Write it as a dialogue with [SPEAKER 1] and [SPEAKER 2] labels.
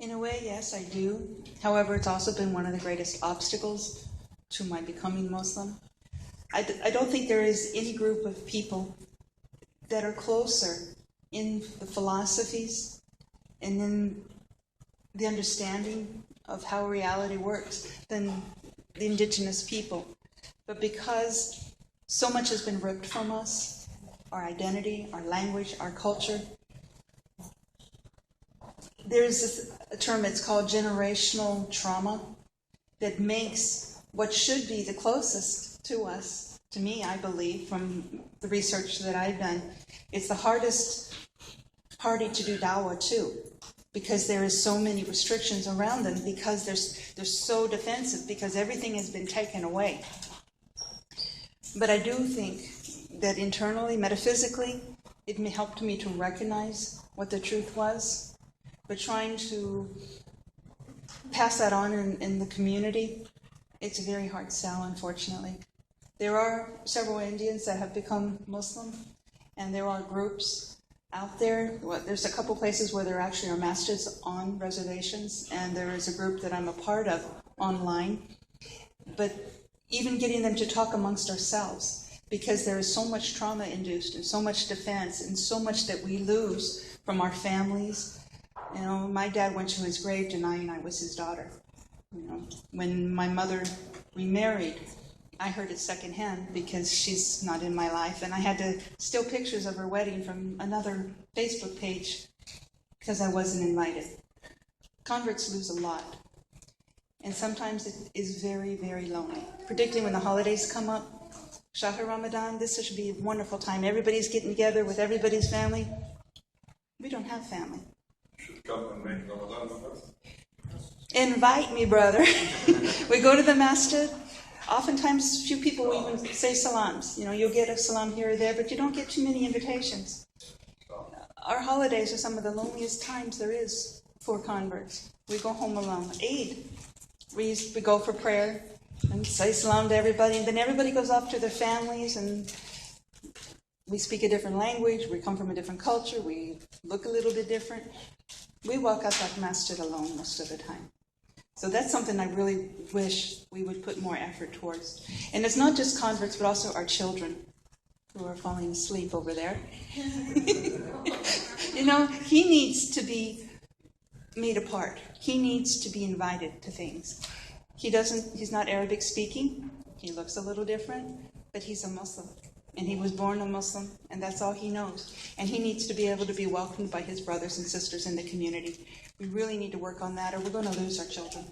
[SPEAKER 1] In a way, yes, I do. However, it's also been one of the greatest obstacles to my becoming Muslim. I don't think there is any group of people that are closer in the philosophies and in the understanding of how reality works than the indigenous people. But because so much has been ripped from us, our identity, our language, our culture, there's a term, it's called generational trauma, that makes what should be the closest to us, to me, I believe, from the research that I've done, it's the hardest party to do dawah to, because there is so many restrictions around them, because they're so defensive, because everything has been taken away. But I do think that internally, metaphysically, it helped me to recognize what the truth was, but trying to pass that on in the community, it's a very hard sell, unfortunately. There are several Indians that have become Muslim, and there are groups out there. Well, there's a couple places where there actually are masjids on reservations, and there is a group that I'm a part of online. But even getting them to talk amongst ourselves, because there is so much trauma induced and so much defense and so much that we lose from our families. You know, my dad went to his grave denying I was his daughter. You know, when my mother remarried, I heard it secondhand because she's not in my life, and I had to steal pictures of her wedding from another Facebook page because I wasn't invited. Converts lose a lot, and sometimes it is very, very lonely. Particularly when the holidays come up, Shahr Ramadan, this should be a wonderful time. Everybody's getting together with everybody's family. We don't have family.
[SPEAKER 2] Should come and make Ramadan with us.
[SPEAKER 1] Invite me, brother. We go to the masjid. Oftentimes, few people will even say salams. You know, you'll get a salam here or there, but you don't get too many invitations. Our holidays are some of the loneliest times there is for converts. We go home alone. Eid, we go for prayer and say salam to everybody, and then everybody goes off to their families, and we speak a different language, we come from a different culture, we look a little bit different. We walk out that masjid alone most of the time. So that's something I really wish we would put more effort towards. And it's not just converts, but also our children who are falling asleep over there. You know, he needs to be made apart. He needs to be invited to things. He's not Arabic speaking. He looks a little different, but he's a Muslim. And he was born a Muslim, and that's all he knows. And he needs to be able to be welcomed by his brothers and sisters in the community. We really need to work on that, or we're going to lose our children.